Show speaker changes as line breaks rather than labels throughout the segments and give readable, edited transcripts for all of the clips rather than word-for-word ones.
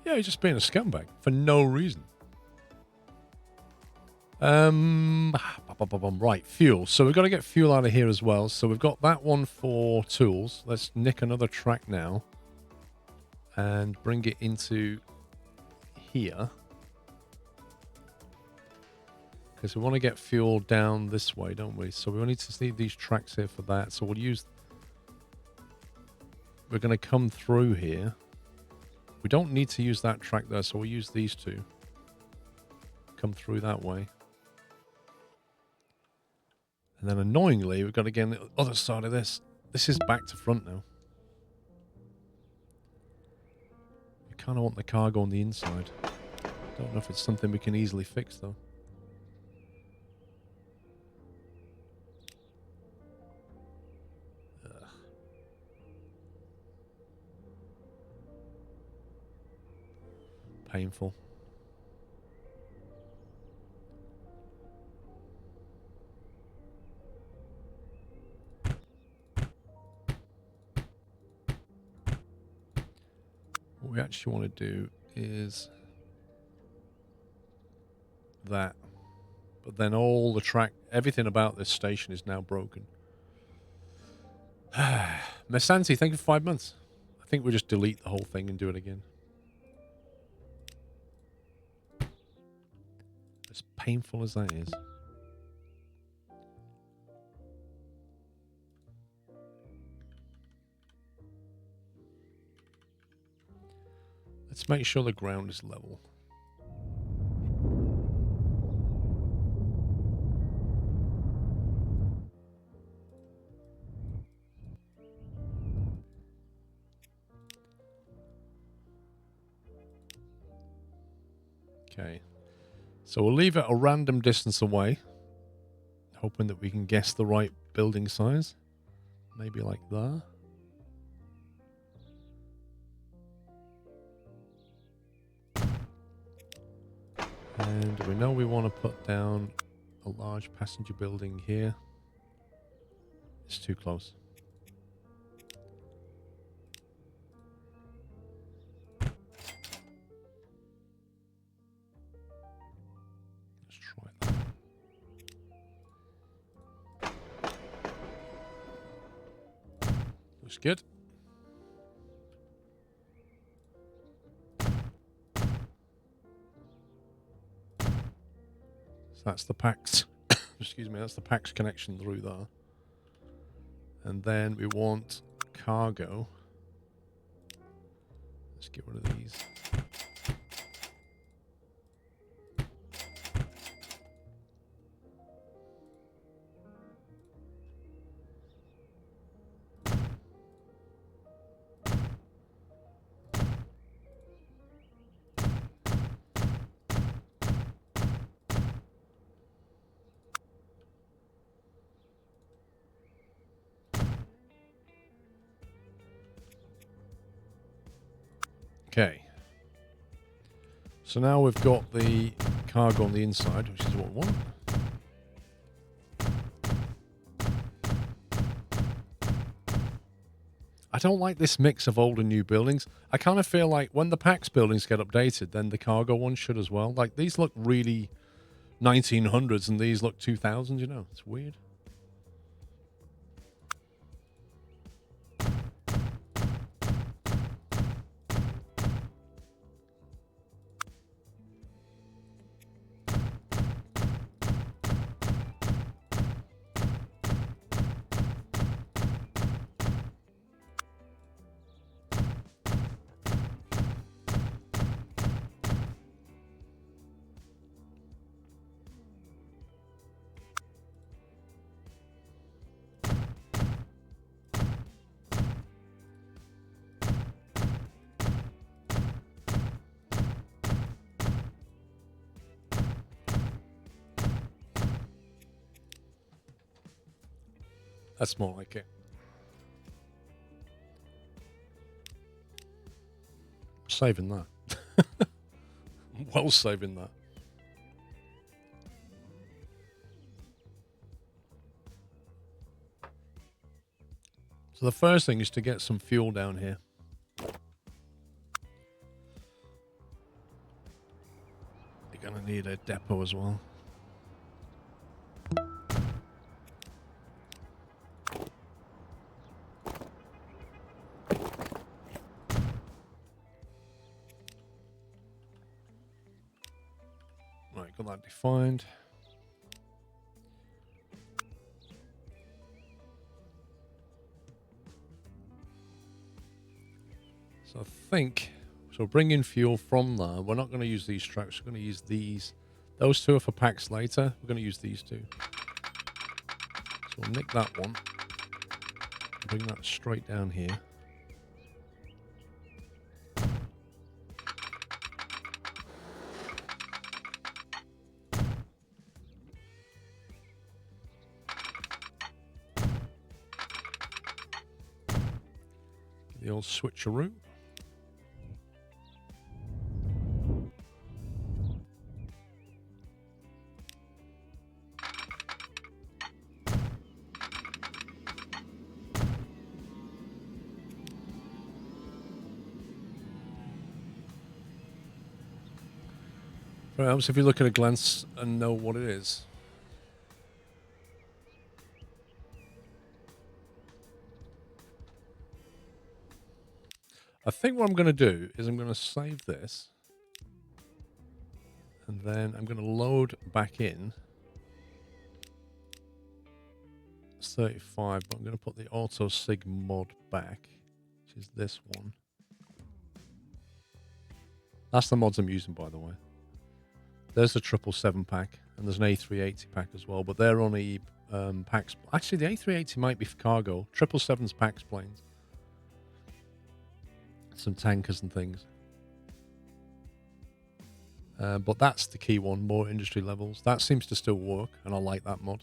Yeah, he's just being a scumbag for no reason. Right, fuel. So we've got to get fuel out of here as well. So we've got that one for tools. Let's nick another track now and bring it into here. Because we want to get fuel down this way, don't we? So we need to need these tracks here for that. So we're going to come through here. We don't need to use that track there, so we'll use these two. Come through that way. And then annoyingly, we've got to get on the other side of this. This is back to front now. We kind of want the cargo on the inside. Don't know if it's something we can easily fix, though. Painful. What we actually want to do is that. But then all the track, everything about this station is now broken. Mesanti, thank you for 5 months. I think we'll just delete the whole thing and do it again. As painful as that is. Let's make sure the ground is level. Okay. So we'll leave it a random distance away, hoping that we can guess the right building size. Maybe like that. And we know we want to put down a large passenger building here. It's too close. Let's try that. Looks good. So that's the PAX. Excuse me, that's the PAX connection through there. And then we want cargo. Let's get rid of these. Okay. So now we've got the cargo on the inside, which is what we want. I don't like this mix of old and new buildings. I kind of feel like when the PAX buildings get updated, then the cargo ones should as well. Like, these look really 1900s and these look 2000s, you know? It's weird. That's more like it. Saving that. Well, saving that. So the first thing is to get some fuel down here. You're going to need a depot as well. Right, got that defined. So I think, so bring in fuel from there. We're not going to use these tracks. We're going to use these. Those two are for packs later. We're going to use these two. So we'll nick that one. Bring that straight down here. The old switcheroo. Perhaps if you look at a glance and know what it is. I think what I'm going to do is I'm going to save this. And then I'm going to load back in. It's 35, but I'm going to put the auto sig mod back, which is this one. That's the mods I'm using, by the way. There's the 777 pack, and there's an A380 pack as well, but they're only packs. Actually, the A380 might be for cargo. 777's packs planes. Some tankers and things. But that's the key one, more industry levels. That seems to still work, and I like that mod.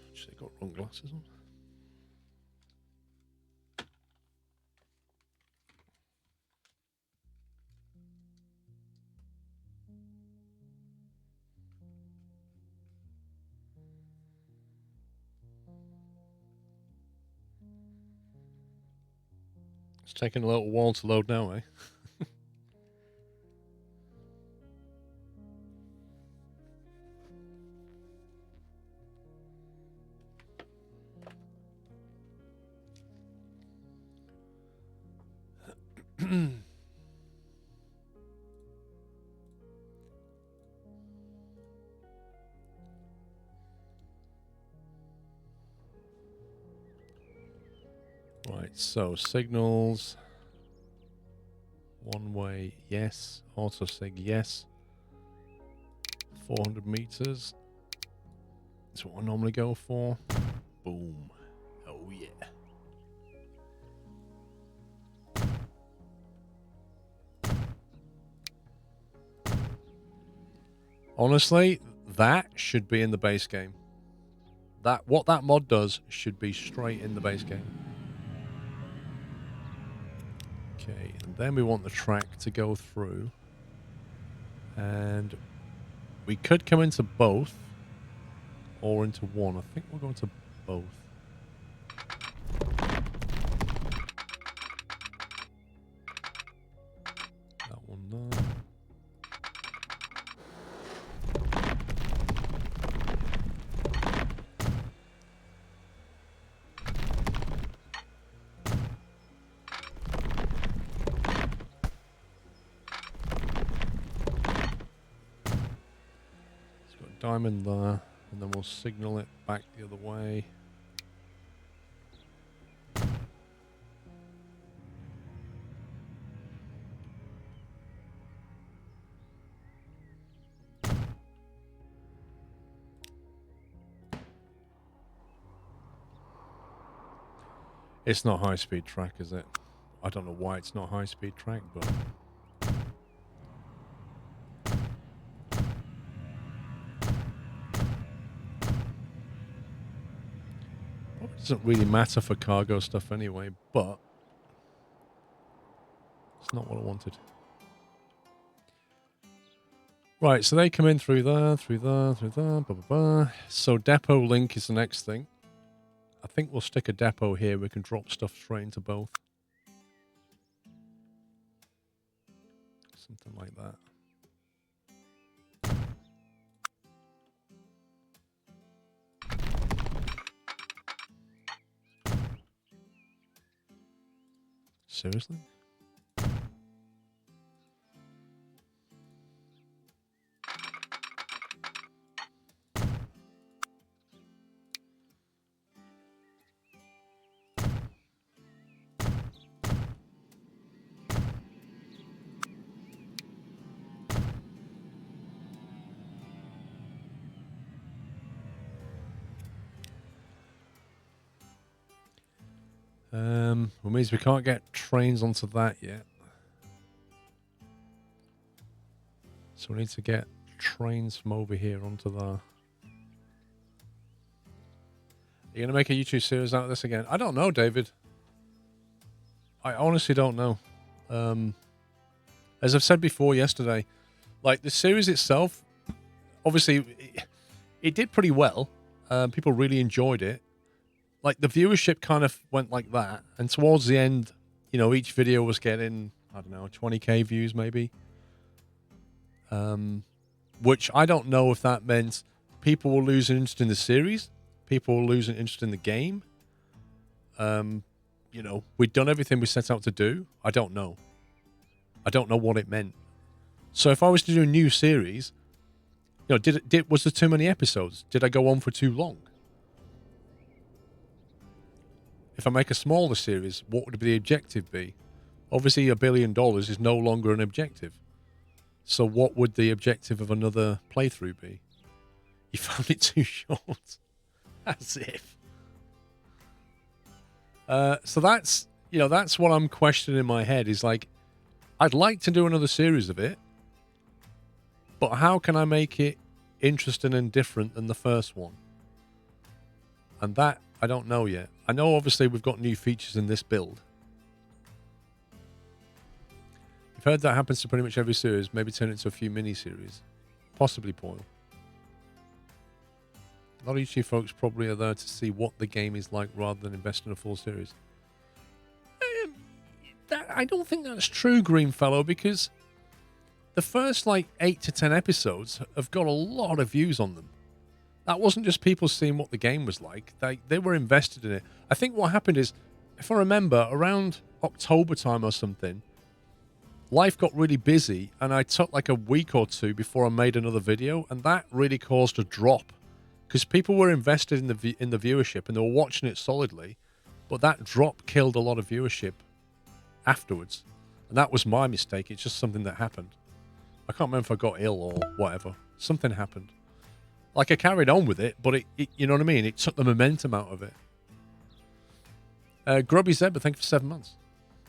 Actually, got wrong glasses on. It's taking a little while to load now, eh? Right, so signals. One way, yes. Auto sig, yes. 400 meters. That's what I normally go for. Boom. Oh, yeah. Honestly, that should be in the base game. What that mod does should be straight in the base game. Okay, and then we want the track to go through. And we could come into both or into one. I think we'll go into both. That one there. Diamond there, and then we'll signal it back the other way. It's not high-speed track, is it? I don't know why it's not high-speed track, but... It doesn't really matter for cargo stuff anyway, but it's not what I wanted. Right, so they come in through there, through there, through there, blah, blah, blah. So depot link is the next thing. I think we'll stick a depot here. We can drop stuff straight into both. Something like that. Seriously? Which means we can't get trains onto that yet. So we need to get trains from over here onto there. Are you going to make a YouTube series out of this again? I don't know, David. I honestly don't know. As I've said before yesterday, like the series itself, obviously it did pretty well. People really enjoyed it. Like the viewership kind of went like that. And towards the end, you know, each video was getting, I don't know, 20k views maybe. Which I don't know if that meant people were losing interest in the series. People were losing interest in the game. You know, we'd done everything we set out to do. I don't know. I don't know what it meant. So if I was to do a new series, you know, was there too many episodes? Did I go on for too long? If I make a smaller series, what would the objective be? Obviously, $1 billion is no longer an objective. So what would the objective of another playthrough be? You found it too short. As if. So that's, you know, that's what I'm questioning in my head is like, I'd like to do another series of it, but how can I make it interesting and different than the first one? And that, I don't know yet. I know obviously we've got new features in this build. I've heard that happens to pretty much every series. Maybe turn it into a few mini-series. Possibly Poil. A lot of YouTube folks probably are there to see what the game is like rather than invest in a full series. I don't think that's true, Greenfellow, because the first like 8 to 10 episodes have got a lot of views on them. That wasn't just people seeing what the game was like. They were invested in it. I think what happened is, if I remember, around October time or something, life got really busy and I took like a week or two before I made another video, and that really caused a drop because people were invested in the viewership and they were watching it solidly, but that drop killed a lot of viewership afterwards, and that was my mistake. It's just something that happened. I can't remember if I got ill or whatever. Something happened. Like I carried on with it, but it you know what I mean? It took the momentum out of it. Grubby Zebra, thank you for 7 months.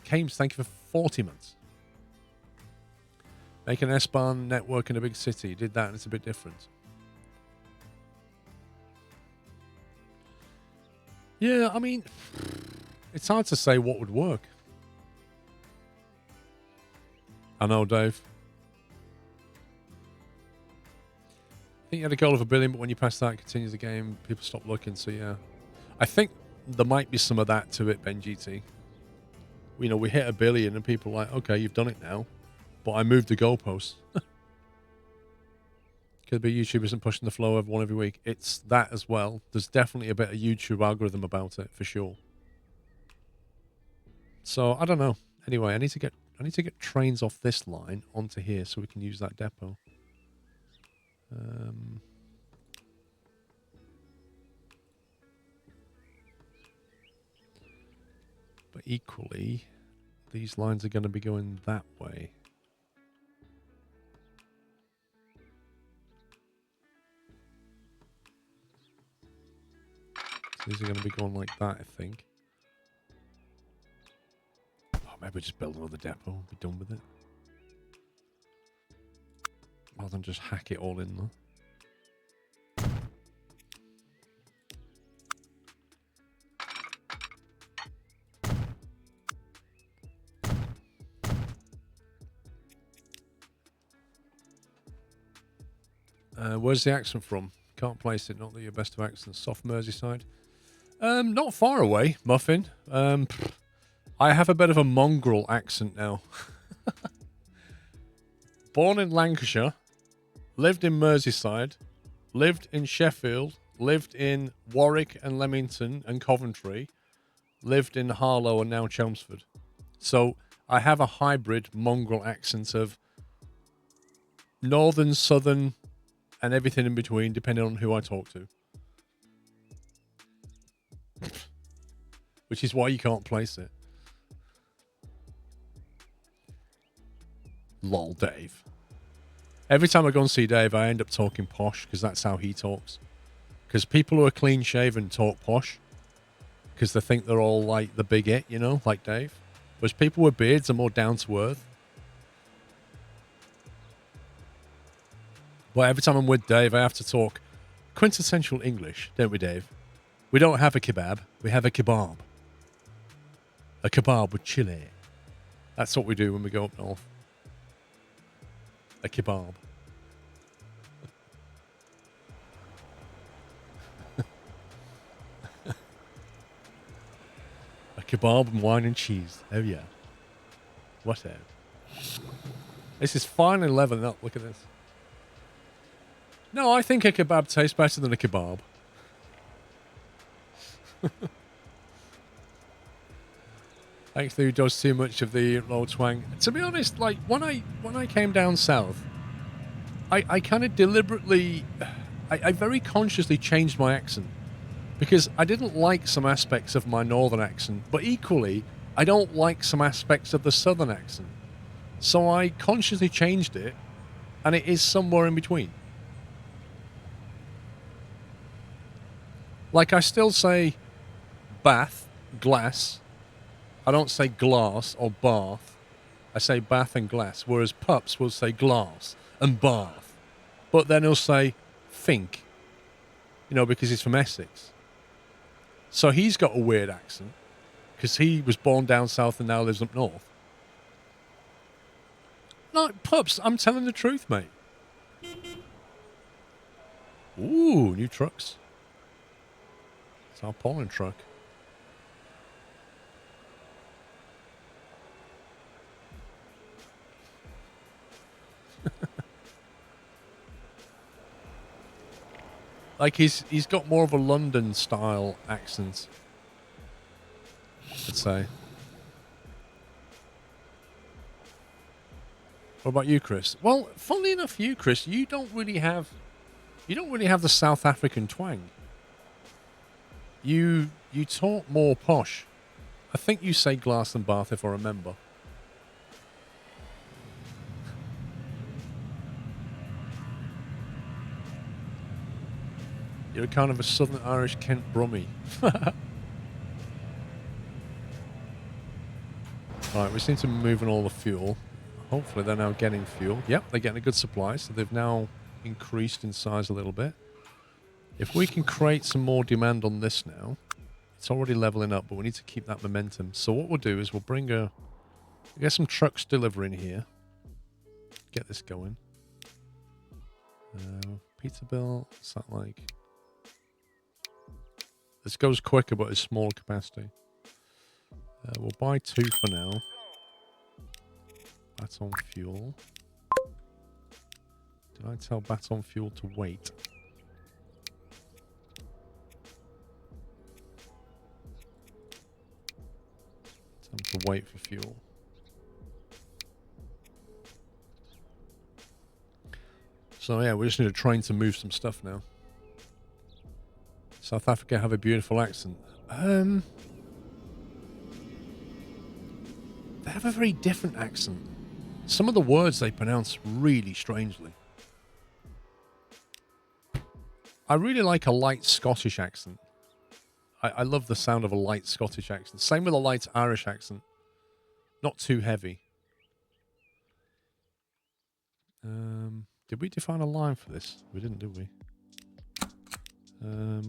Kames, thank you for 40 months. Make an S-Bahn network in a big city. Did that and it's a bit different. Yeah, I mean, it's hard to say what would work. I know, Dave. I think you had a goal of $1 billion, but when you pass that, it continues the game, people stop looking, so yeah. I think there might be some of that to it, Ben GT. You know, we hit $1 billion and people are like, okay, you've done it now, but I moved the goalposts. Could be YouTube isn't pushing the flow of one every week. It's that as well. There's definitely a better YouTube algorithm about it, for sure. So, I don't know. Anyway, I need to get trains off this line onto here so we can use that depot. But equally, these lines are going to be going that way. So these are going to be going like that, I think. Oh, maybe just build another depot and be done with it. Rather than just hack it all in there. Where's the accent from? Can't place it. Not that you're best of accents. Soft Merseyside. Not far away, Muffin. I have a bit of a mongrel accent now. Born in Lancashire, lived in Merseyside, lived in Sheffield, lived in Warwick and Leamington and Coventry, lived in Harlow and now Chelmsford. So I have a hybrid mongrel accent of northern, southern, and everything in between, depending on who I talk to. Which is why you can't place it. Lol, Dave. Every time I go and see Dave, I end up talking posh because that's how he talks. Because people who are clean shaven talk posh because they think they're all like the big it, you know, like Dave. Whereas people with beards are more down to earth. But every time I'm with Dave, I have to talk quintessential English, don't we, Dave? We don't have a kebab, we have a kebab. A kebab with chili. That's what we do when we go up north. A kebab. A kebab and wine and cheese. Oh, yeah. What a... This is finally leveling up. Look at this. No, I think a kebab tastes better than a kebab. Thanks to who does too much of the low twang. To be honest, like when I came down south, I kind of deliberately, I very consciously changed my accent because I didn't like some aspects of my northern accent, but equally I don't like some aspects of the southern accent. So I consciously changed it, and it is somewhere in between. Like I still say bath, glass. I don't say glass or bath. I say bath and glass, whereas Pups will say glass and bath. But then he'll say think, you know, because he's from Essex. So he's got a weird accent because he was born down south and now lives up north. No, Pups, I'm telling the truth, mate. Ooh, new trucks. It's our pollen truck. Like he's got more of a London style accent, I'd say. What about you, Chris? Well, funnily enough, you, Chris, you don't really have the South African twang. You talk more posh. I think you say glass and bath, if I remember. You're kind of a Southern Irish Kent Brummie. Right, we seem to be moving all the fuel. Hopefully they're now getting fuel. Yep, they're getting a good supply, so they've now increased in size a little bit. If we can create some more demand on this now, it's already leveling up, but we need to keep that momentum. So what we'll do is we'll get some trucks delivering here. Get this going. Peterbilt, what's that like? This goes quicker, but it's small capacity. We'll buy 2 for now. Baton fuel. Did I tell Baton fuel to wait? Time to wait for fuel. So yeah, we just need a train to move some stuff now. South Africa have a beautiful accent. They have a very different accent. Some of the words they pronounce really strangely. I really like a light Scottish accent. I love the sound of a light Scottish accent. Same with a light Irish accent. Not too heavy. Did we define a line for this? We didn't, did we?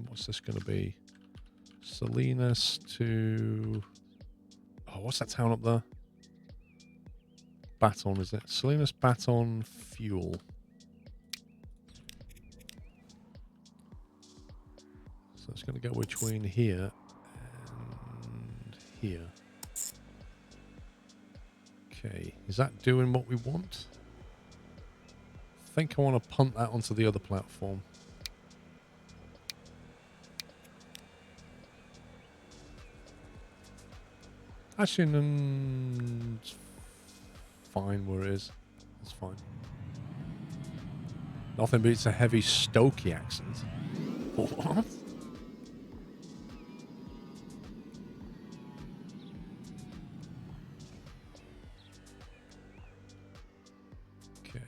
What's this going to be? Salinas to... Oh, what's that town up there? Baton, is it? Salinas, Baton, fuel. going to go between here and here. Okay, is that doing what we want? I think I want to punt that onto the other platform. Actually, it's fine where it is. It's fine. Nothing beats a heavy Stokey accent. What? Okay.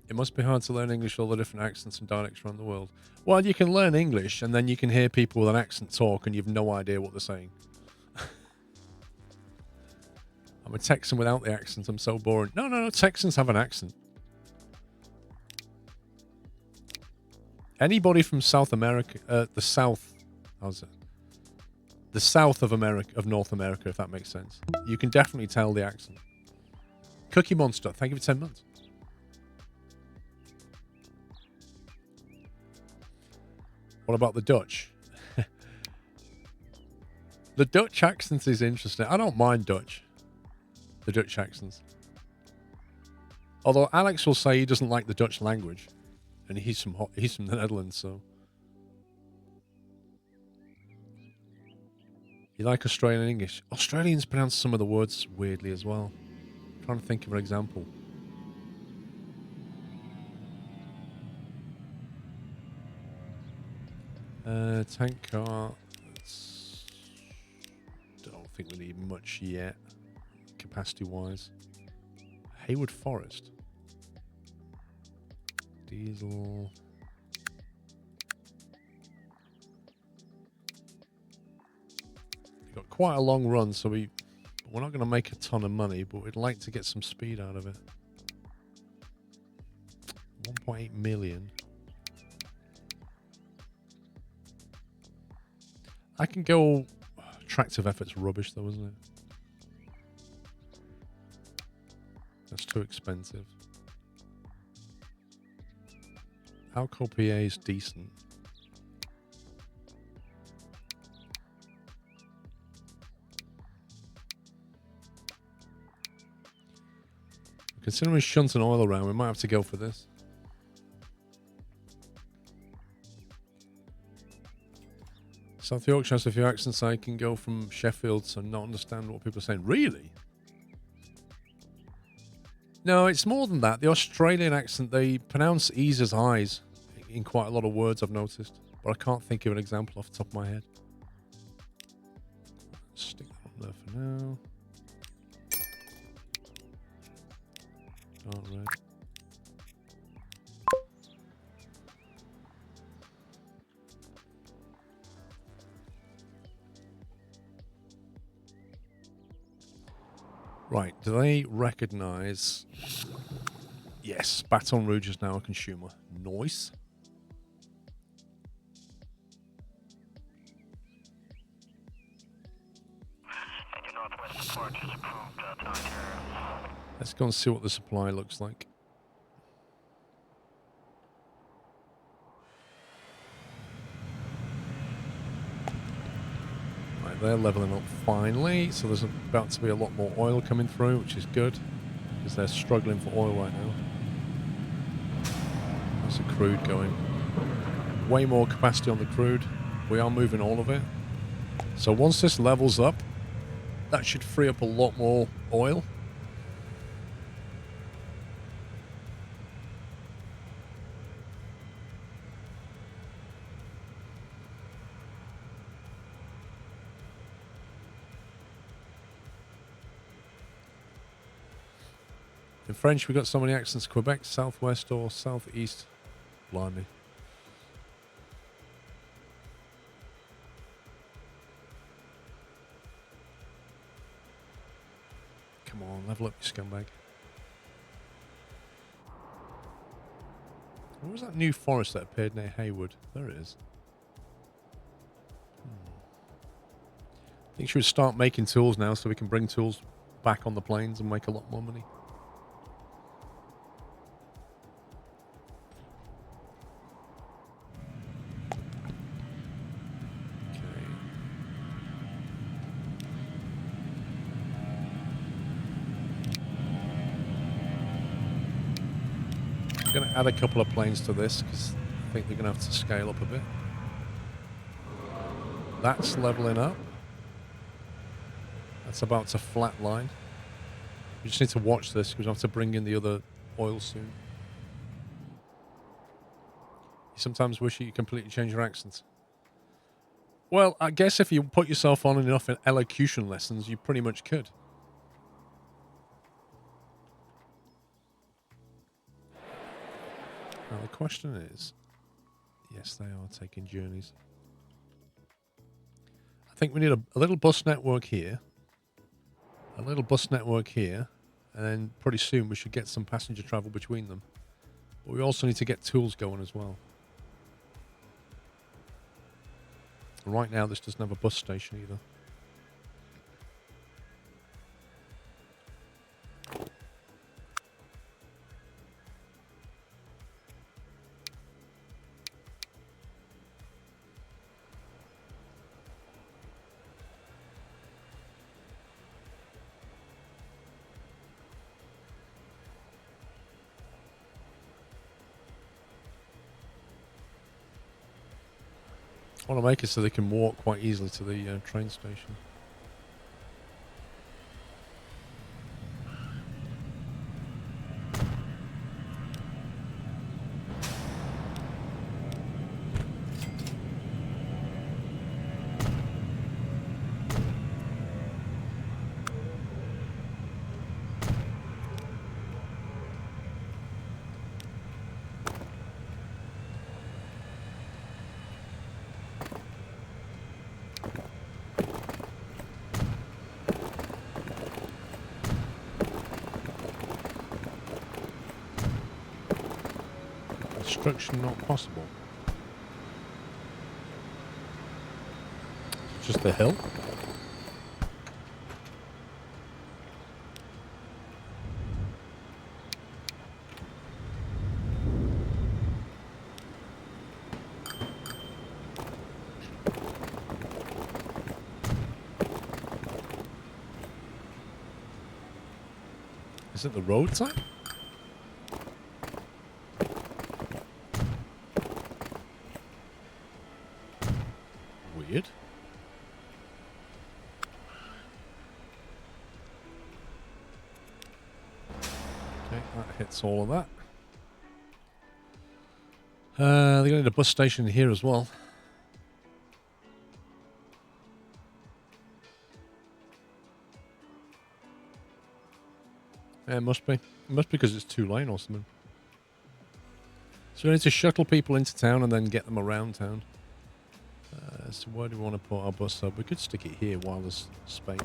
It must be hard to learn English, all the different accents and dialects around the world. Well, you can learn English and then you can hear people with an accent talk and you've no idea what they're saying. I'm a Texan without the accent. I'm so boring. No. Texans have an accent. Anybody from South America, the South, how's it? The South of America, of North America, if that makes sense. You can definitely tell the accent. Cookie Monster, thank you for 10 months. What about the Dutch? The Dutch accent is interesting. I don't mind Dutch. The Dutch accents. Although Alex will say he doesn't like the Dutch language. And he's from the Netherlands, so. You like Australian English? Australians pronounce some of the words weirdly as well. I'm trying to think of an example. Tank car. Don't think we need much yet, capacity-wise. Hayward Forest. Diesel. We've got quite a long run, so we're not going to make a ton of money, but we'd like to get some speed out of it. 1.8 million. I can go. Tractive effort's rubbish, though, isn't it? That's too expensive. Alcohol PA is decent. Considering shunting oil around, we might have to go for this. South Yorkshire has a few accents. I can go from Sheffield to not understand what people are saying. Really? No, it's more than that. The Australian accent, they pronounce E's as I's in quite a lot of words, I've noticed. But I can't think of an example off the top of my head. Stick that on there for now. Dark red. Right, do they recognize? Yes, Baton Rouge is now a consumer. Nice. Let's go and see what the supply looks like. Right, they're leveling up finally, so there's about to be a lot more oil coming through, which is good, because they're struggling for oil right now. That's the crude going. Way more capacity on the crude. We are moving all of it. So once this levels up, that should free up a lot more oil. In French, we've got so many accents. Quebec, southwest or southeast. Blimey. Come on, level up, you scumbag. What was that new forest that appeared near Hayward? There it is. I think she would start making tools now so we can bring tools back on the planes and make a lot more money. going to add a couple of planes to this because I think they're going to have to scale up a bit. That's leveling up. That's about to flatline. We just need to watch this because we have to bring in the other oil soon. You sometimes wish you completely change your accents. Well, I guess if you put yourself on enough elocution lessons, you pretty much could. Now, the question is, yes, they are taking journeys. I think we need a little bus network here, a little bus network here, and then pretty soon we should get some passenger travel between them. But we also need to get tools going as well. Right now, this doesn't have a bus station either. I want to make it so they can walk quite easily to the train station. Construction not possible. It's just a hill. Is it the roadside? Weird. Okay, that hits all of that. They're going to need a bus station here as well. Yeah, it must be. It must be because it's 2-lane or something. So we need to shuttle people into town and then get them around town. So where do we want to put our bus up? We could stick it here while there's space.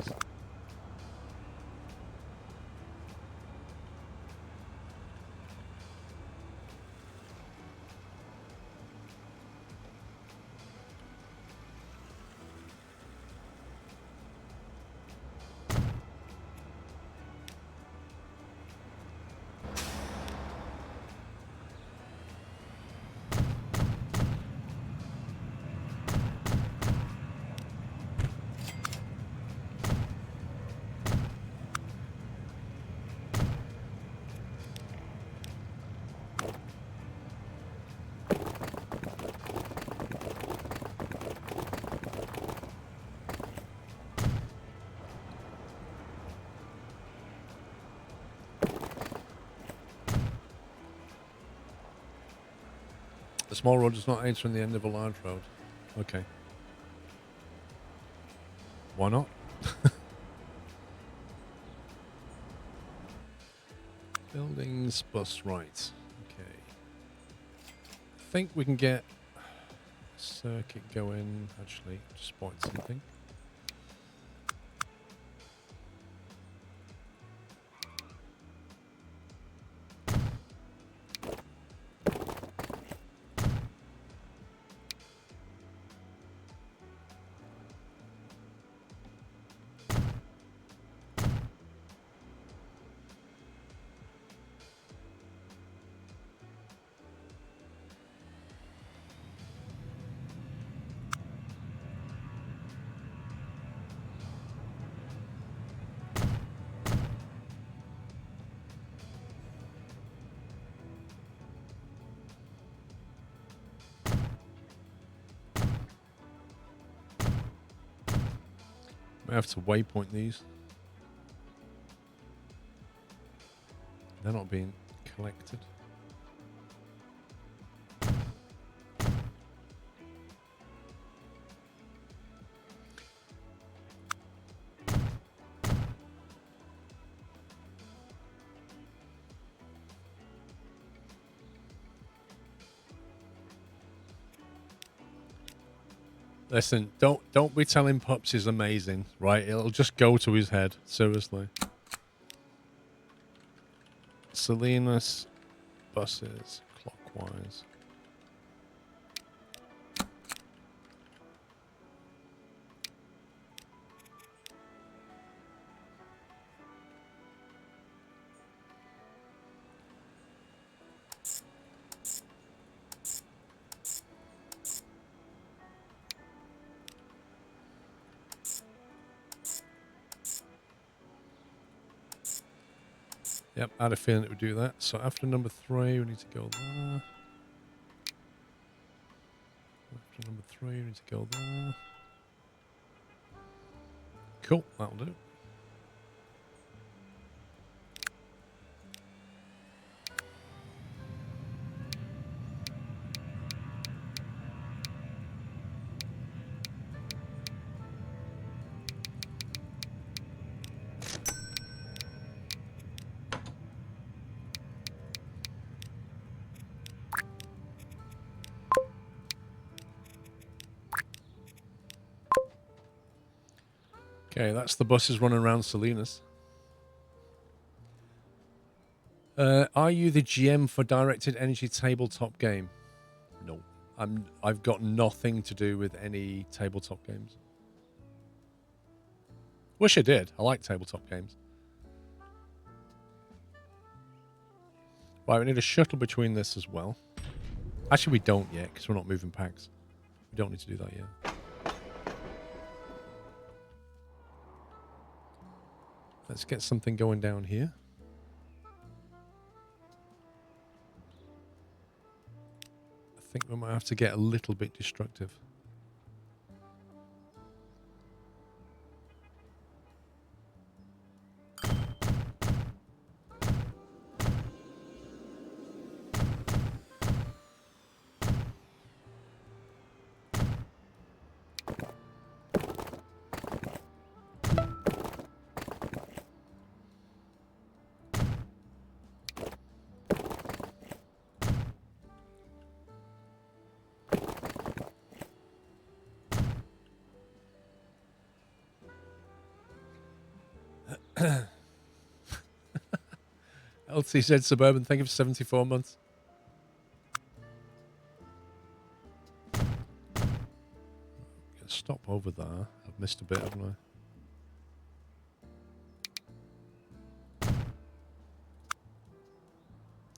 The small road does not enter in the end of a large road. Okay. Why not? Buildings, bus, right. Okay. I think we can get a circuit going. Actually, just spotted something. May have to waypoint these. They're not being collected. Listen, don't be telling Pups is amazing, right? It'll just go to his head. Seriously. Salinas buses clockwise. Yep, I had a feeling it would do that. So after number 3, we need to go there. After number 3, we need to go there. Cool, that'll do. Okay, that's the buses running around Salinas. Are you the GM for Directed Energy tabletop game? No. I've got nothing to do with any tabletop games. Wish I did. I like tabletop games. Right, we need a shuttle between this as well. Actually, we don't yet, because we're not moving packs. We don't need to do that yet. Let's get something going down here. I think we might have to get a little bit destructive. LTZ Suburban, thank you for 74 months. Stop over there. I've missed a bit, haven't I?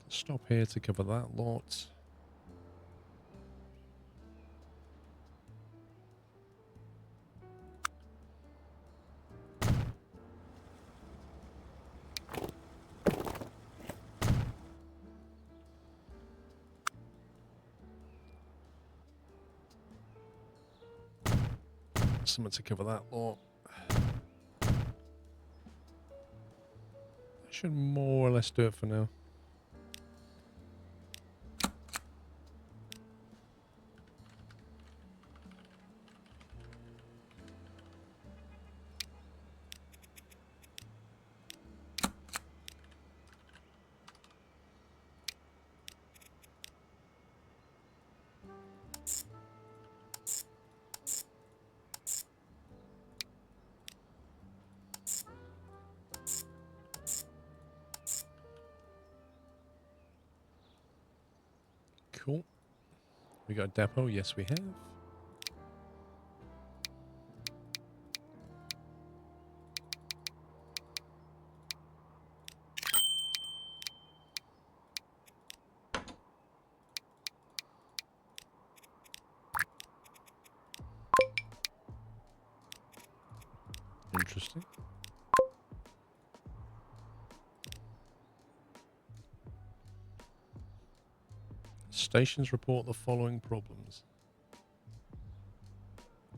Stop here to cover that lot. Something to cover that lot. I should more or less do it for now. Cool. We got a depot. Yes, we have. Interesting. Stations report the following problems.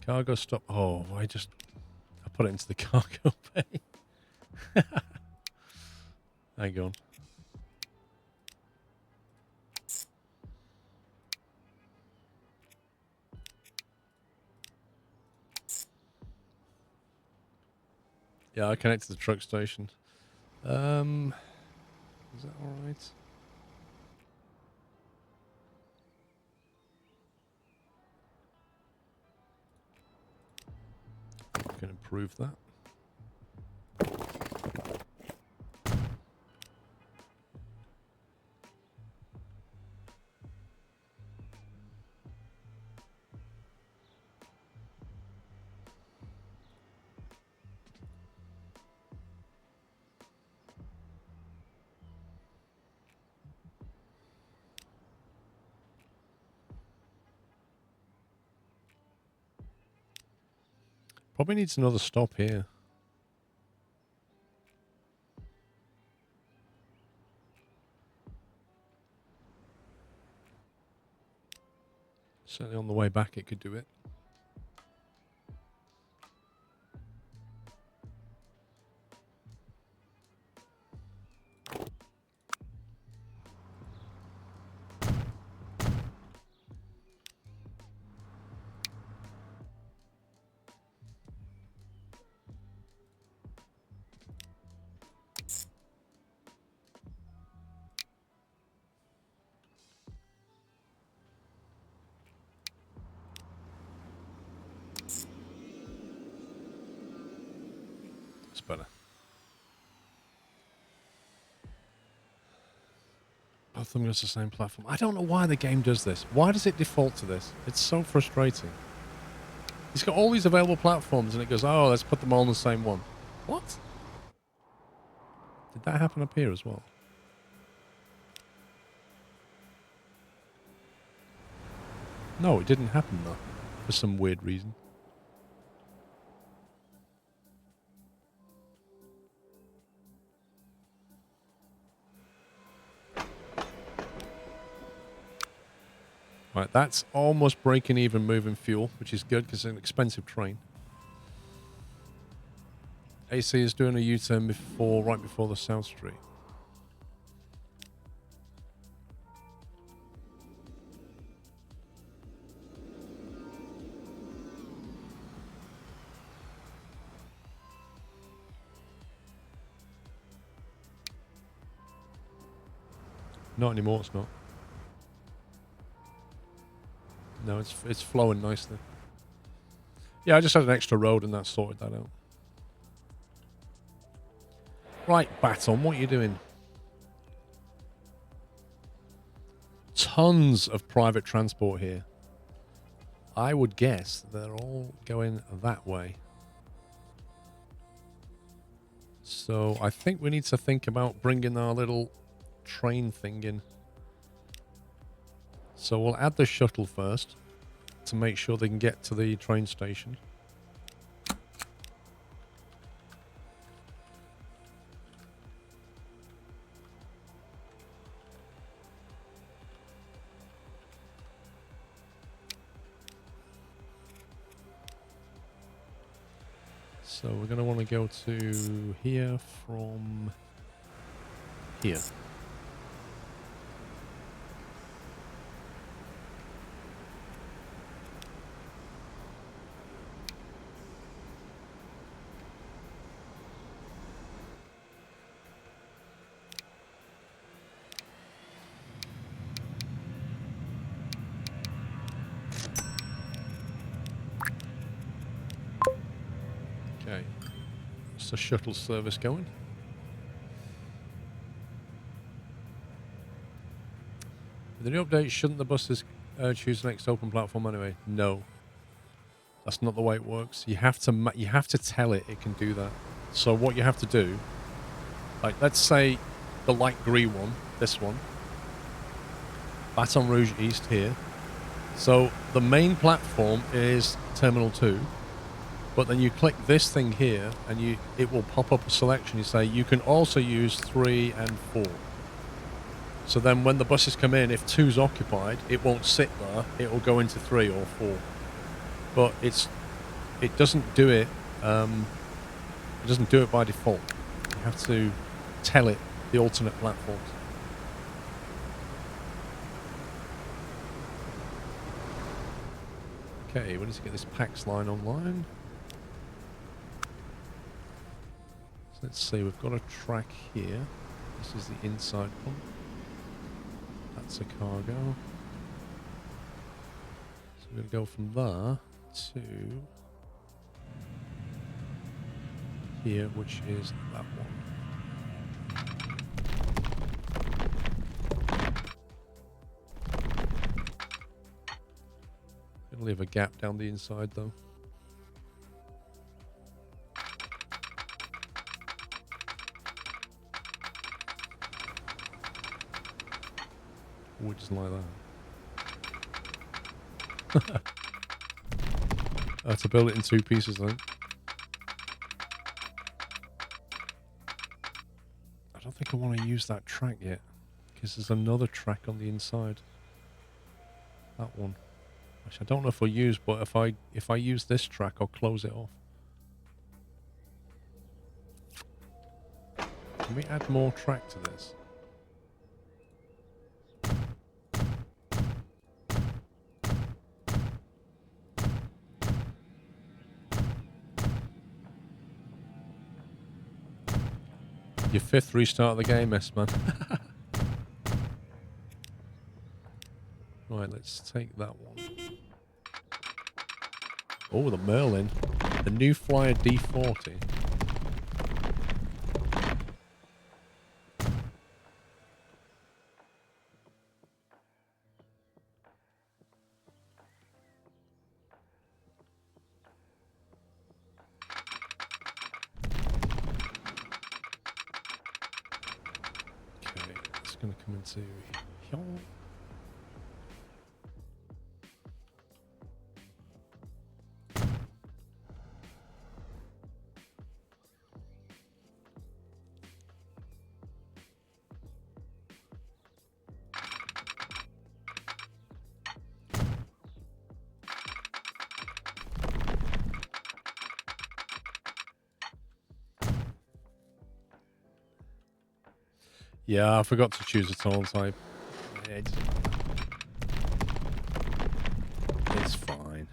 Cargo stop. Oh, I put it into the cargo bay. Hang on. Yeah, I connect to the truck station. Is that all right? I can improve that. Probably needs another stop here. Certainly on the way back it could do it. It's better. Both of them use the same platform. I don't know why the game does this. Why does it default to this? It's so frustrating. It's got all these available platforms and it goes, oh, let's put them all on the same one. What? Did that happen up here as well? No, it didn't happen though. For some weird reason. Right, that's almost breaking even moving fuel, which is good because it's an expensive train. AC is doing a U-turn right before the South Street. Not anymore, it's not. No, it's flowing nicely. Yeah, I just had an extra road and that sorted that out. Right, Baton, what are you doing? Tons of private transport here. I would guess they're all going that way. So I think we need to think about bringing our little train thing in. So we'll add the shuttle first to make sure they can get to the train station. So we're going to want to go to here from here. Okay, it's the shuttle service going. With the new update, shouldn't the buses choose the next open platform anyway? No, that's not the way it works. You have to tell it can do that. So what you have to do, like let's say the light green one, this one, Baton Rouge East here. So the main platform is Terminal 2. But then you click this thing here, and it will pop up a selection. You say you can also use 3 and 4. So then when the buses come in, if 2's occupied, it won't sit there. It will go into 3 or 4. But it doesn't do it It doesn't do it by default. You have to tell it the alternate platforms. Okay, we need to get this PAX line online. So let's see, we've got a track here. This is the inside one. That's a cargo. So we're going to go from there to here, which is that one. Gonna leave a gap down the inside though. Oh, it doesn't like that. To build it in two pieces then. I don't think I want to use that track yet, because there's another track on the inside. That one. Which I don't know if I'll use, but if I use this track, I'll close it off. Can we add more track to this? Your 5th restart of the game, S-Man. Right, let's take that one. Oh, the Merlin. The new Flyer D40. Okay, it's going to come into here. Yeah, I forgot to choose a tone type. Yeah, it's fine.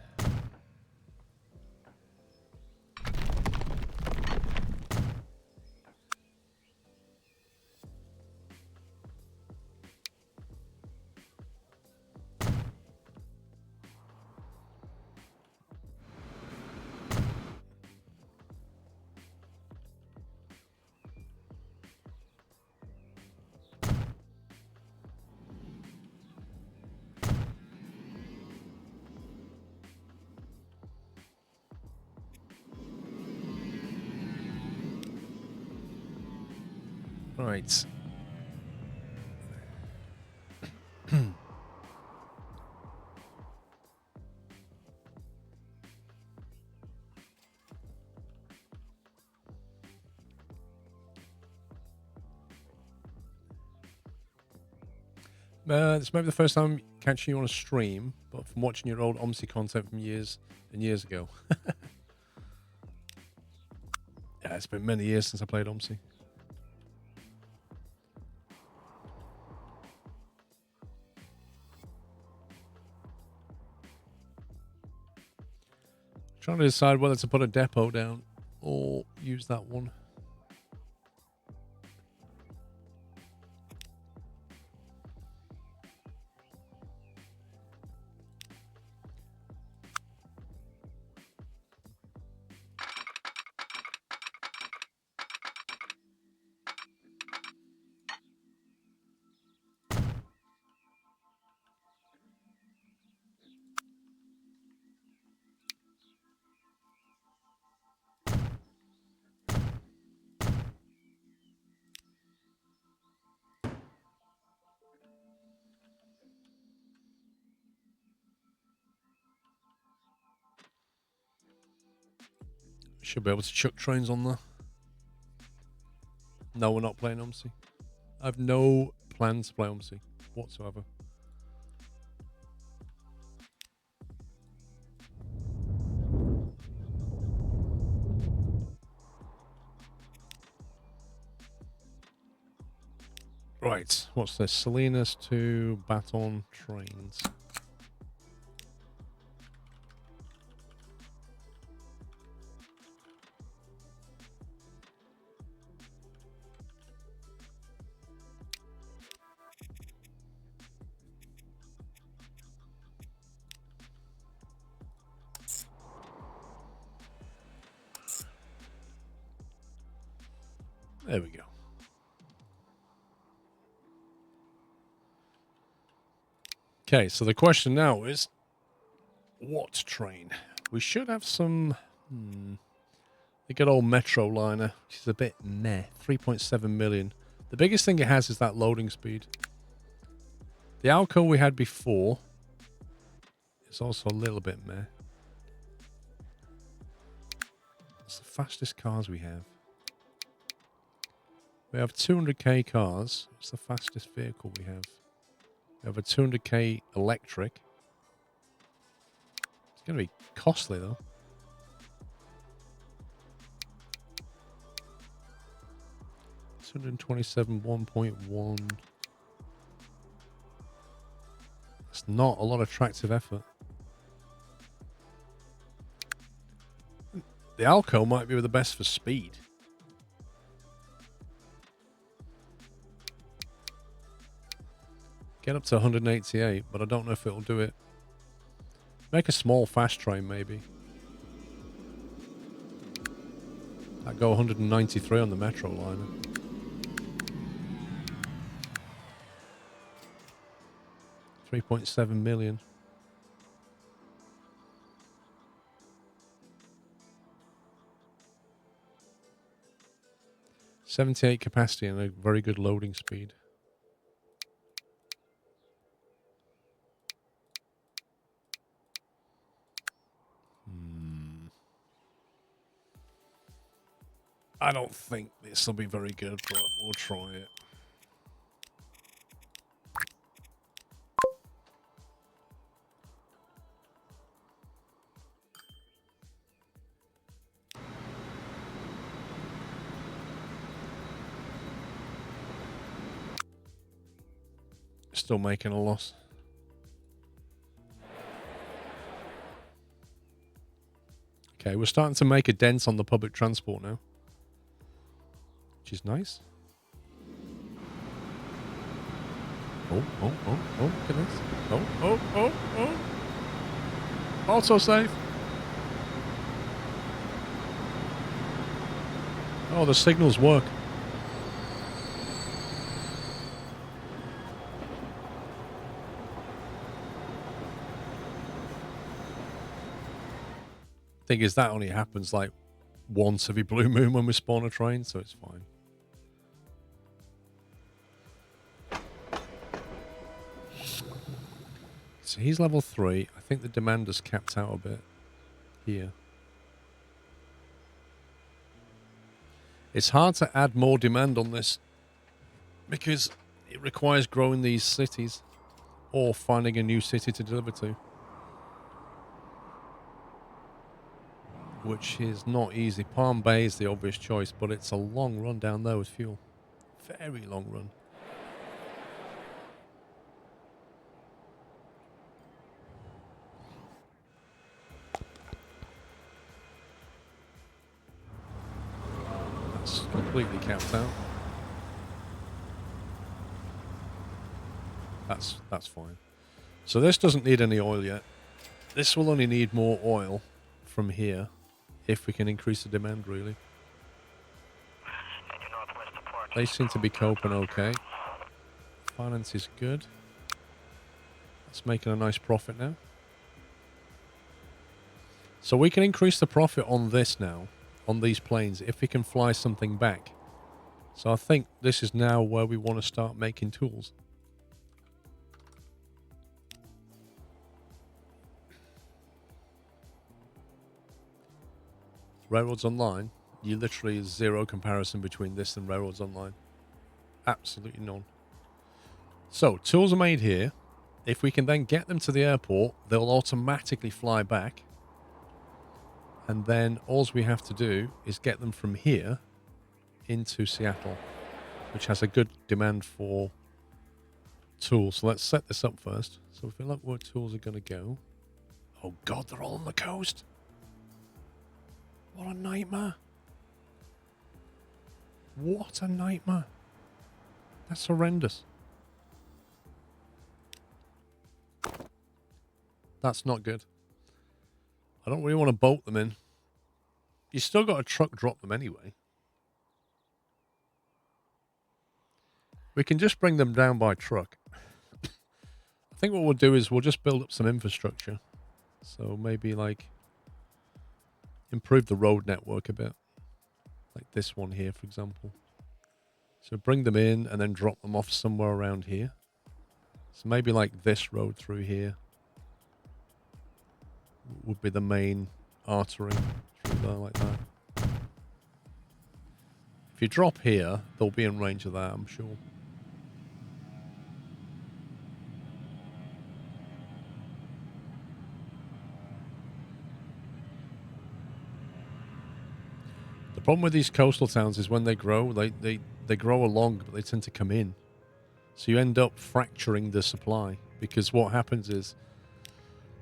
Right. This might be the first time catching you on a stream, but from watching your old OMSI content from years and years ago. Yeah, it's been many years since I played OMSI. Trying to decide whether to put a depot down or use that one. Should be able to chuck trains on there. No, we're not playing OMSI. I have no plans to play OMSI whatsoever. Right, what's this? Salinas to Baton trains. There we go. Okay, so the question now is, what train? We should have some... the good old Metro liner, which is a bit meh. 3.7 million. The biggest thing it has is that loading speed. The Alco we had before is also a little bit meh. It's the fastest cars we have. We have 200k cars. It's the fastest vehicle we have. We have a 200k electric. It's going to be costly though. $227 1.1. That's not a lot of tractive effort. The Alco might be the best for speed. Get up to 188, but I don't know if it'll do it. Make a small fast train, maybe. I'd go 193 on the Metro liner. $3.7 million. $78 capacity and a very good loading speed. I don't think this will be very good, but we'll try it. Still making a loss. Okay, we're starting to make a dent on the public transport now, which is nice. Oh, look at this. Oh. Also safe. Oh, the signals work. Thing is, that only happens like once every blue moon when we spawn a train, so it's fine. So he's level 3. I think the demand is capped out a bit here. It's hard to add more demand on this because it requires growing these cities or finding a new city to deliver to, which is not easy. Palm Bay is the obvious choice, but it's a long run down there with fuel. Very long run. That's completely capped out. That's fine. So this doesn't need any oil yet. This will only need more oil from here if we can increase the demand, really. They seem to be coping okay. Finance is good. It's making a nice profit now. So we can increase the profit on this now, on these planes, if we can fly something back. So I think this is now where we want to start making tools. Railroads Online, you literally zero comparison between this and Railroads Online. Absolutely none. So tools are made here. If we can then get them to the airport, they'll automatically fly back. And then all we have to do is get them from here into Seattle. which has a good demand for tools. So let's set this up first. So if we look where tools are going to go. Oh God, they're all on the coast. What a nightmare. What a nightmare. That's horrendous. That's not good. I don't really want to bolt them in. You still got a truck drop them anyway. We can just bring them down by truck. I think what we'll do is we'll just build up some infrastructure. So maybe like improve the road network a bit. Like this one here, for example. So bring them in and then drop them off somewhere around here. So maybe like this road through here would be the main artery through there like that. If you drop here, they'll be in range of that, I'm sure. The problem with these coastal towns is when they grow, they grow along, but they tend to come in. So you end up fracturing the supply, because what happens is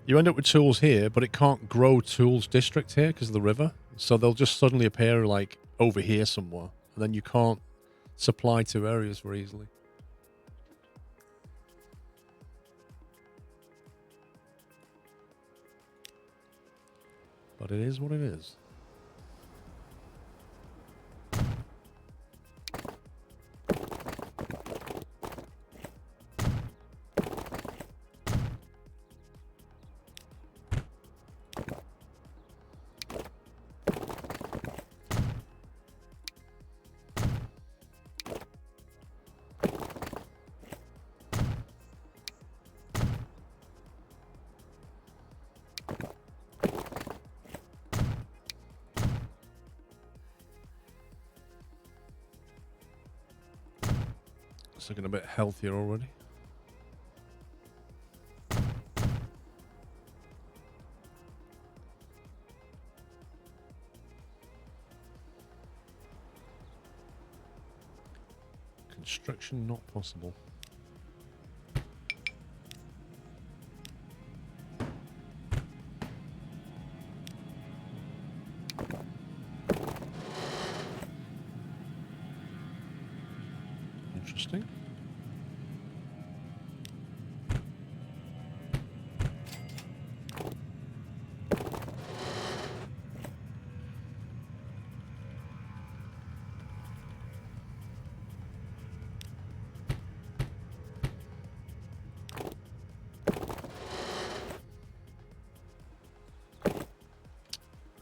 you end up with tools here, but it can't grow tools district here because of the river. So they'll just suddenly appear like over here somewhere, and then you can't supply to areas very easily. But it is what it is. It's looking a bit healthier already. Construction not possible. Interesting.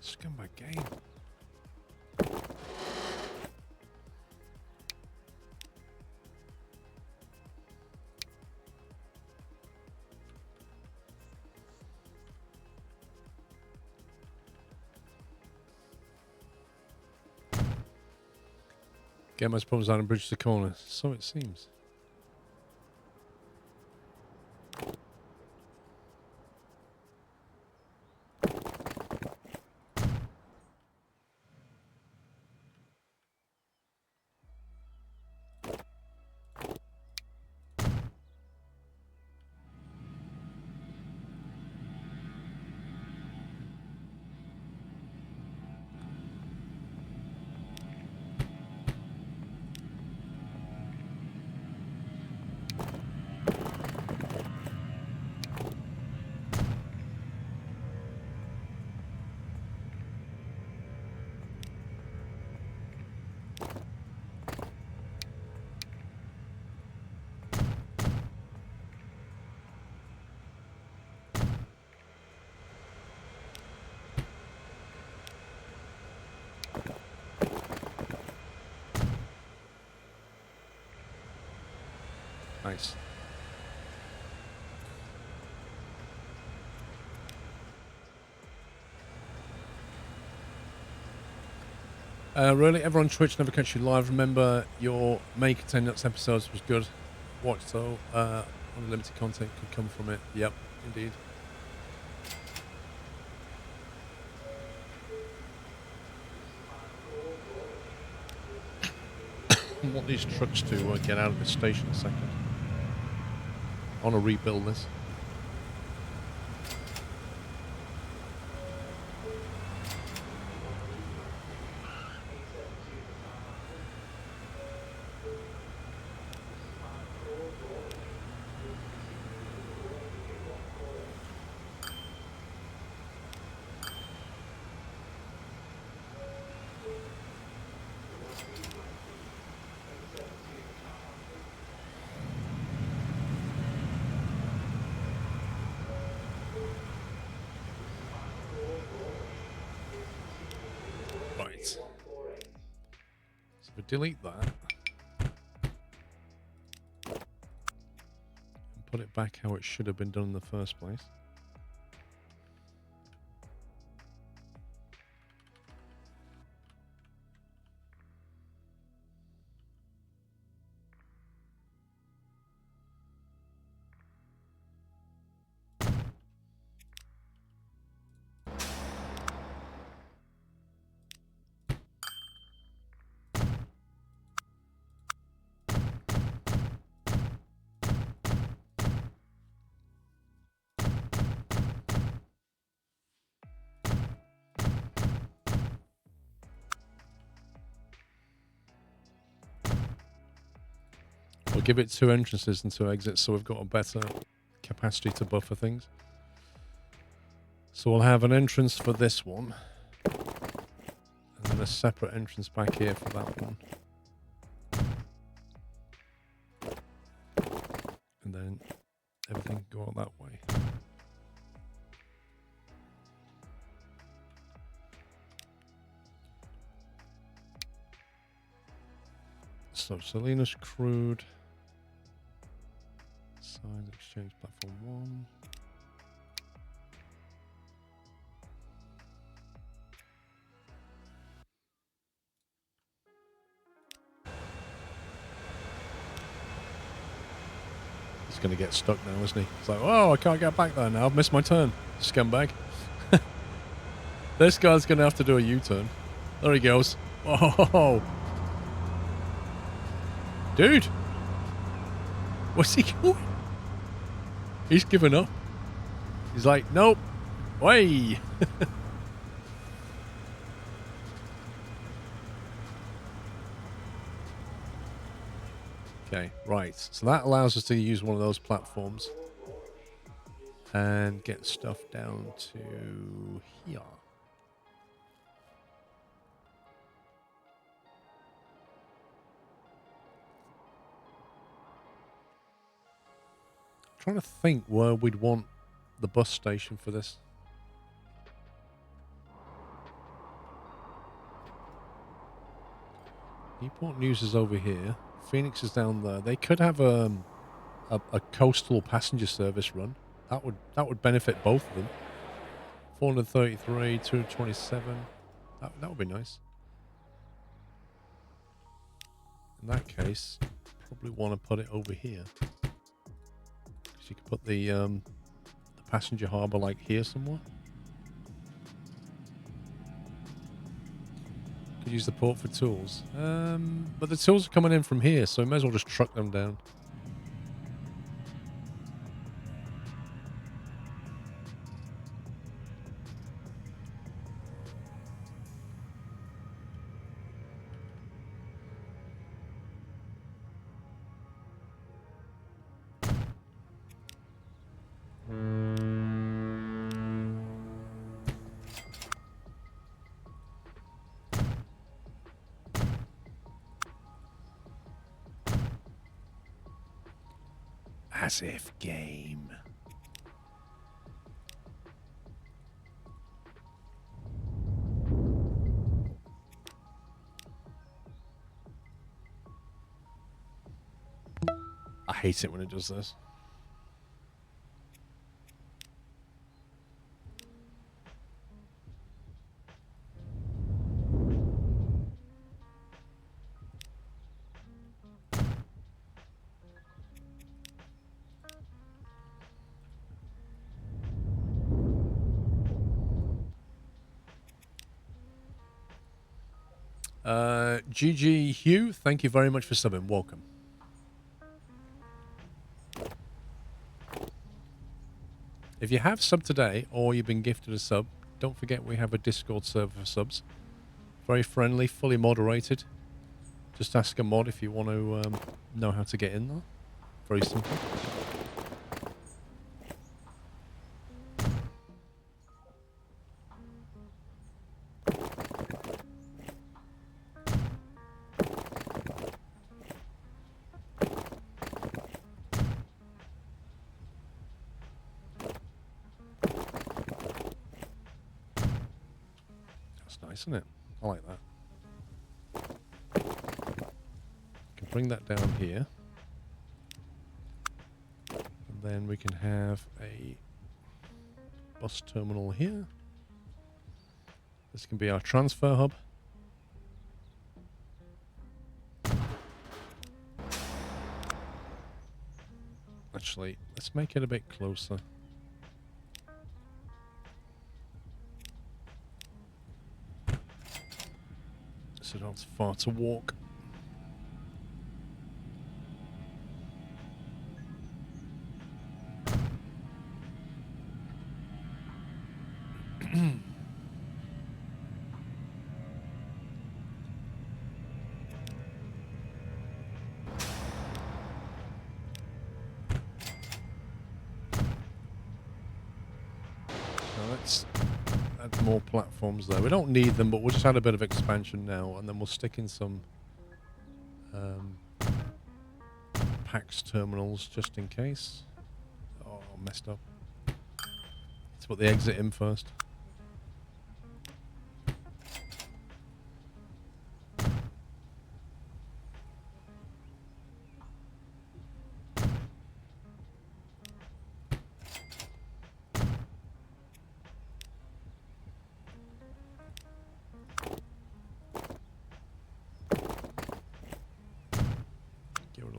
Scumbag game. Game has problems down and bridge to the corner. So it seems. Nice. Really, everyone on Twitch, never catch you live. Remember, your May Contain Nuts episodes was good. Watch, so unlimited content could come from it. Yep, indeed. I want these trucks to get out of the station a second. I want to rebuild this. Right. So if we delete that and put it back how it should have been done in the first place. We'll give it 2 entrances and 2 exits so we've got a better capacity to buffer things. So we'll have an entrance for this one. And then a separate entrance back here for that one. And then everything can go out that way. So Salinas Crude. Size exchange platform 1. He's going to get stuck now, isn't he? It's like, oh, I can't get back there now. I've missed my turn. Scumbag. This guy's going to have to do a U-turn. There he goes. Oh. Dude. Where's he going? He's given up. He's like, nope. Way. Okay, right. So that allows us to use one of those platforms and get stuff down to here. I'm trying to think where we'd want the bus station for this. Newport News is over here. Phoenix is down there. They could have a coastal passenger service run. That would benefit both of them. 433, 227. That would be nice. In that case, probably want to put it over here. Because you could put the passenger harbour like here somewhere. Could use the port for tools. But the tools are coming in from here, so we may as well just truck them down. As if game. I hate it when it does this. GG Hugh, thank you very much for subbing. Welcome. If you have subbed today or you've been gifted a sub, don't forget we have a Discord server for subs. Very friendly, fully moderated. Just ask a mod if you want to know how to get in there. Very simple. Isn't it? I like that. Can bring that down here. And then we can have a bus terminal here. This can be our transfer hub. Actually, let's make it a bit closer. So that's far to walk. Let's add more platforms there. We don't need them, but we'll just add a bit of expansion now, and then we'll stick in some PAX terminals just in case. Oh, messed up. Let's put the exit in first.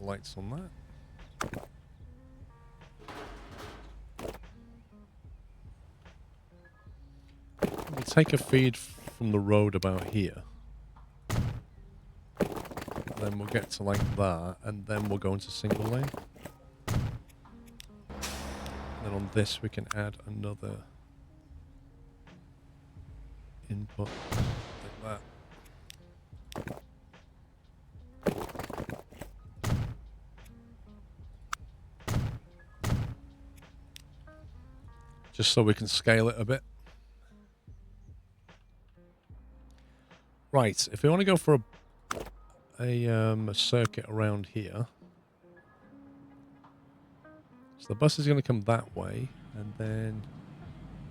Lights on that. We'll take a feed from the road about here. Then we'll get to like that, and then we'll go into single lane. Then on this we can add another input like that. Just so we can scale it a bit. Right, if we want to go for a circuit around here. So the bus is going to come that way, and then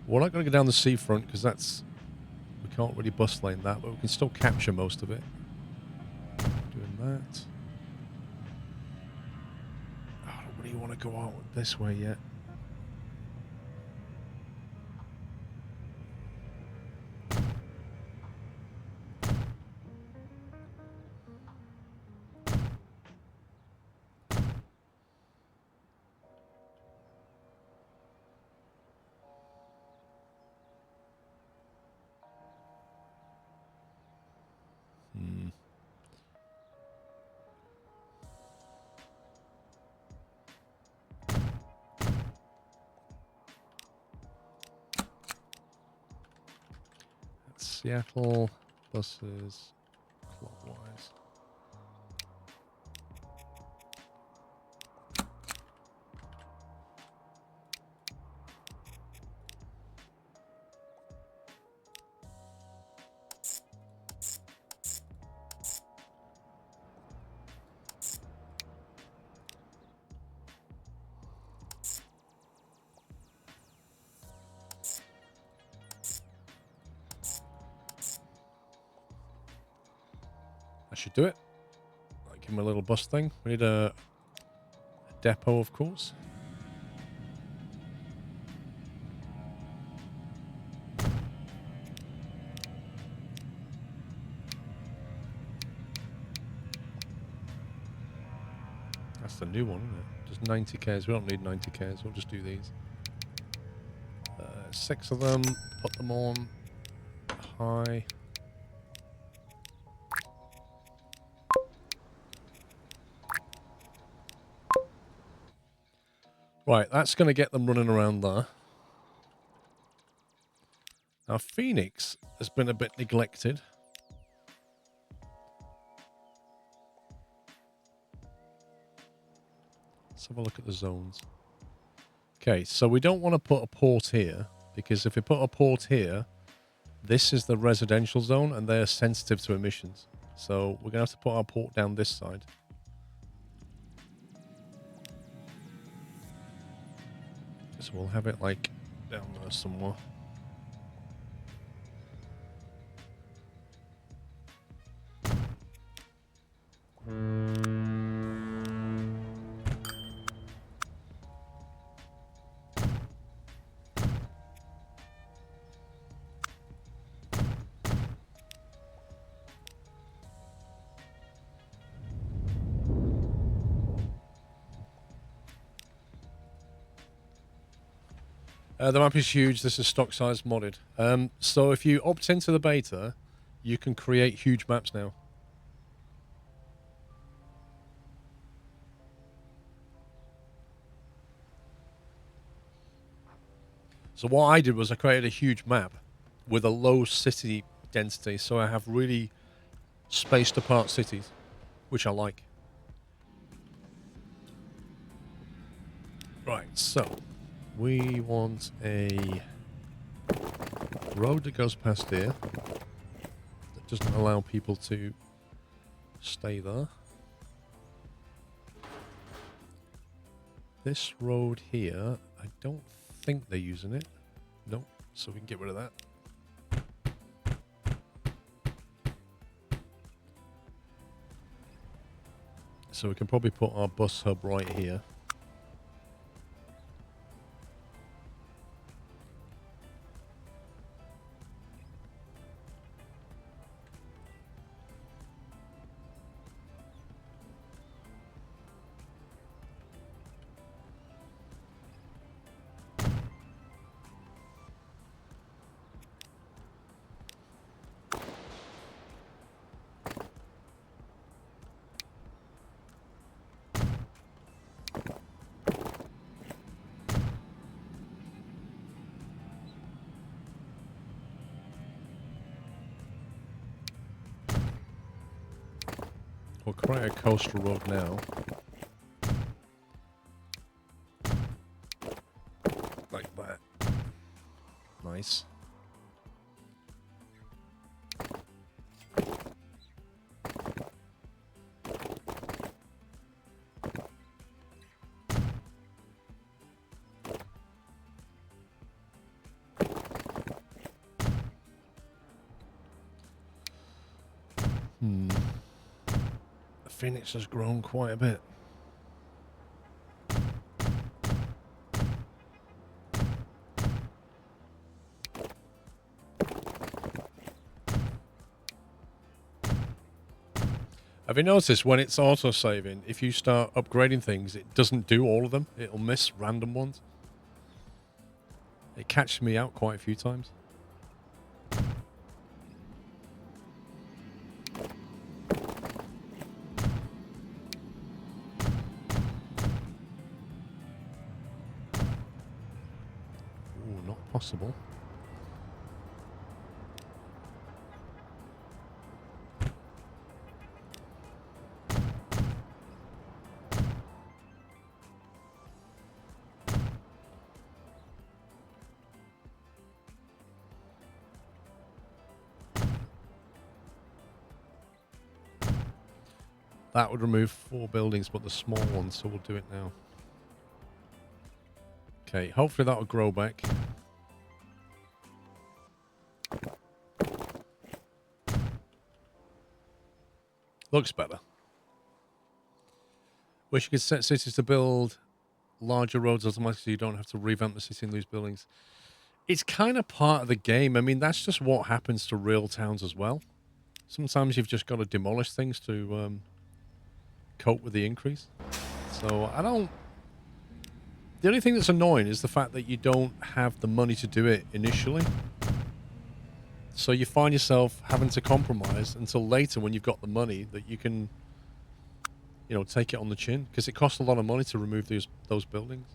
we're not going to go down the seafront because we can't really bus lane that, but we can still capture most of it. Doing that. Oh, I don't really want to go out this way yet. Seattle buses clockwise. Should do it. Give him a little bus thing. We need a depot, of course. That's the new one, isn't it? Just 90 Ks. We don't need 90 Ks. We'll just do these. 6 of them. Put them on high. Right, that's going to get them running around there. Now, Phoenix has been a bit neglected. Let's have a look at the zones. Okay, so we don't want to put a port here, because if we put a port here, this is the residential zone, and they're sensitive to emissions. So we're going to have to put our port down this side. So we'll have it like down there somewhere. The map is huge. This is stock size modded. So if you opt into the beta, you can create huge maps now. So what I did was I created a huge map with a low city density, so I have really spaced apart cities, which I like. Right, so we want a road that goes past here that doesn't allow people to stay there. This road here, I don't think they're using it. Nope, so we can get rid of that. So we can probably put our bus hub right here. We'll create a coastal road now. Like that. Nice. Phoenix has grown quite a bit. Have you noticed when it's auto-saving, if you start upgrading things, it doesn't do all of them. It'll miss random ones. It catches me out quite a few times. Ooh, not possible. That would remove 4 buildings, but the small ones, so we'll do it now. Okay, hopefully that'll grow back. Looks better. Wish you could set cities to build larger roads automatically so you don't have to revamp the city and lose buildings. It's kind of part of the game. I mean, that's just what happens to real towns as well. Sometimes you've just got to demolish things to cope with the increase. So I don't... The only thing that's annoying is the fact that you don't have the money to do it initially. So you find yourself having to compromise until later when you've got the money that you can, you know, take it on the chin. Because it costs a lot of money to remove those buildings.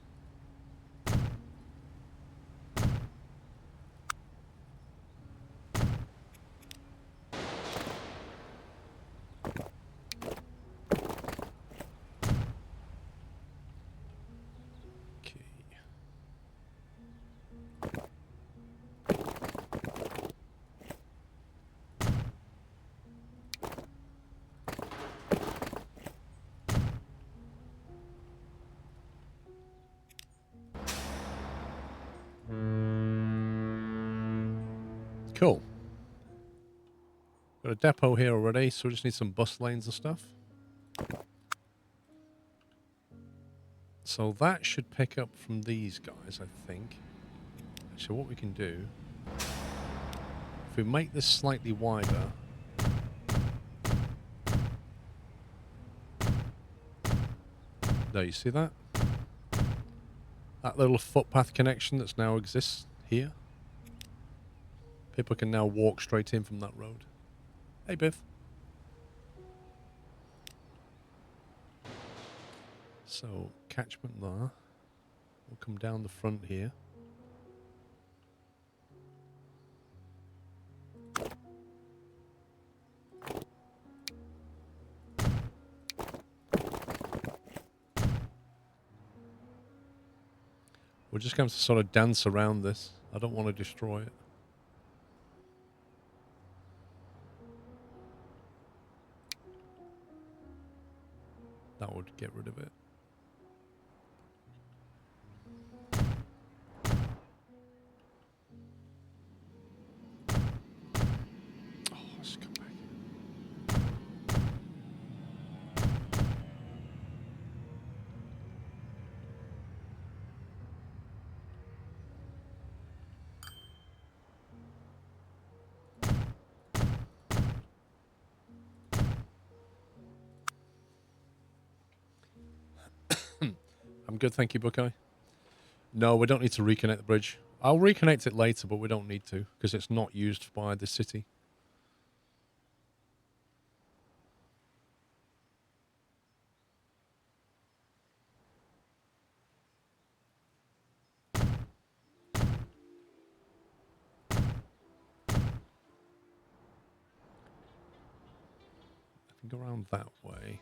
Cool. Got a depot here already, so we just need some bus lanes and stuff. So that should pick up from these guys, I think. So what we can do, if we make this slightly wider, there, you see that? That little footpath connection that's now exists here. People can now walk straight in from that road. Hey, Biff. So, catchment there. We'll come down the front here. We're just going to sort of dance around this. I don't want to destroy it. That would get rid of it. Oh, let's come back. I'm good, thank you, Buckeye. No, we don't need to reconnect the bridge. I'll reconnect it later, but we don't need to, because it's not used by the city. I think around that way.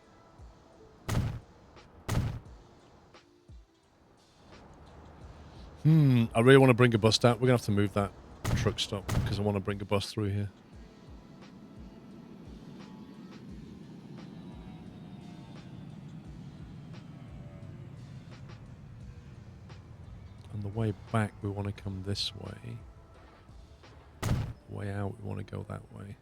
I really want to bring a bus down. We're going to have to move that truck stop because I want to bring a bus through here. On the way back, we want to come this way. Way out, we want to go that way.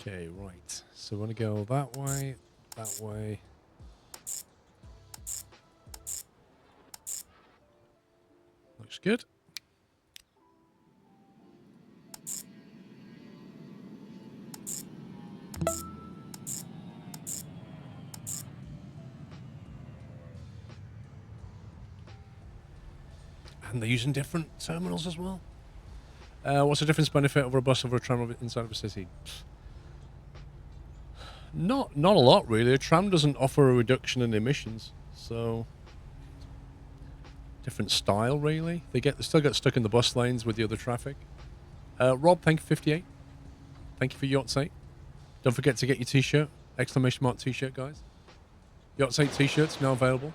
Okay, right. So we want to go that way, that way. Looks good. And they're using different terminals as well. What's the difference benefit over a bus over a tram inside of a city? Not a lot, really. A tram doesn't offer a reduction in emissions, so different style, really. They still get stuck in the bus lanes with the other traffic. Rob, thank you, 58. Thank you for Yachts 8. Don't forget to get your t-shirt. Exclamation mark t-shirt, guys. Yachts 8 t-shirts now available.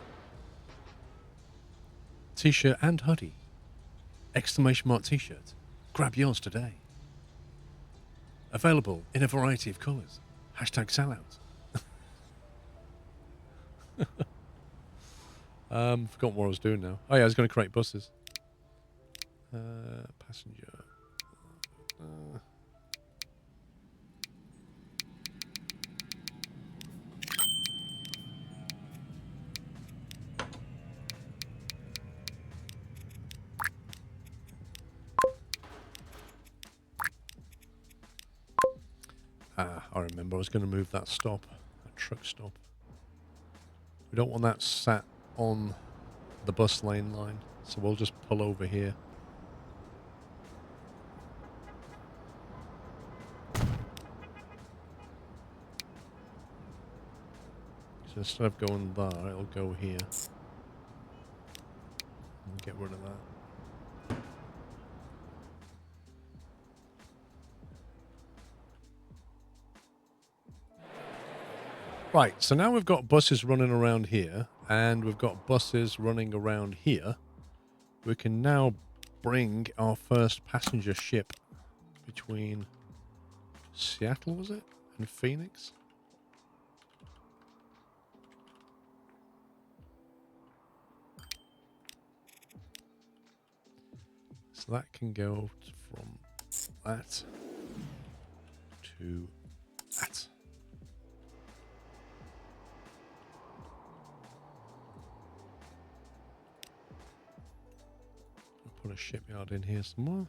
T-shirt and hoodie. Exclamation mark t-shirt. Grab yours today. Available in a variety of colours. Hashtag sellout. Forgot what I was doing now. Oh yeah, I was going to create buses. Passenger. I remember I was going to move that stop, that truck stop. We don't want that sat on the bus lane line, so we'll just pull over here. So instead of going there, it'll go here. Get rid of that. Right, so now we've got buses running around here, and we've got buses running around here. We can now bring our first passenger ship between Seattle, was it, and Phoenix? So that can go from that to that. I'll put a shipyard in here somewhere.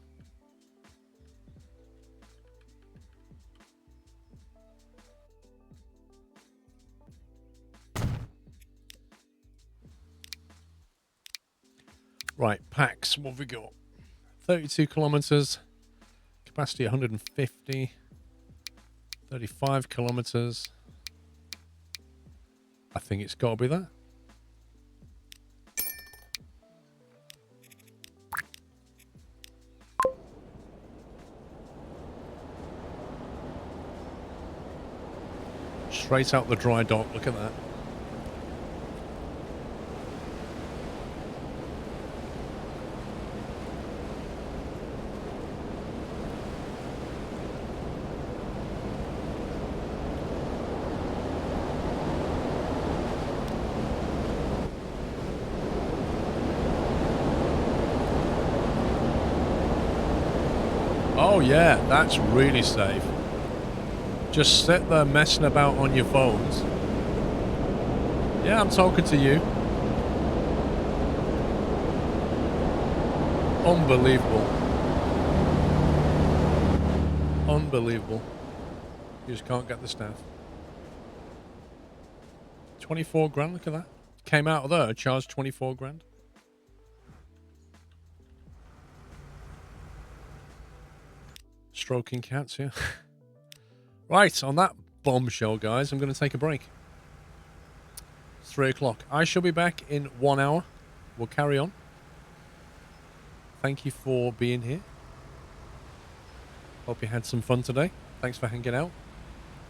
Right, packs, what have we got? 32 kilometers, capacity 150, 35 kilometers. I think it's got to be that. Straight out the dry dock, look at that. Oh yeah, that's really safe. Just sit there messing about on your phones. Yeah, I'm talking to you. Unbelievable. Unbelievable. You just can't get the staff. 24 grand, look at that. Came out of there, charged 24 grand. Stroking cats, yeah. Right, on that bombshell, guys, I'm going to take a break. It's 3 o'clock. I shall be back in 1 hour. We'll carry on. Thank you for being here. Hope you had some fun today. Thanks for hanging out.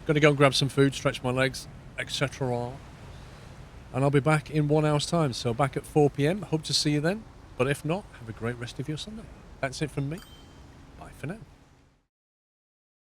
Going to go and grab some food, stretch my legs, etc. And I'll be back in 1 hour's time. So back at 4 p.m. Hope to see you then. But if not, have a great rest of your Sunday. That's it from me. Bye for now.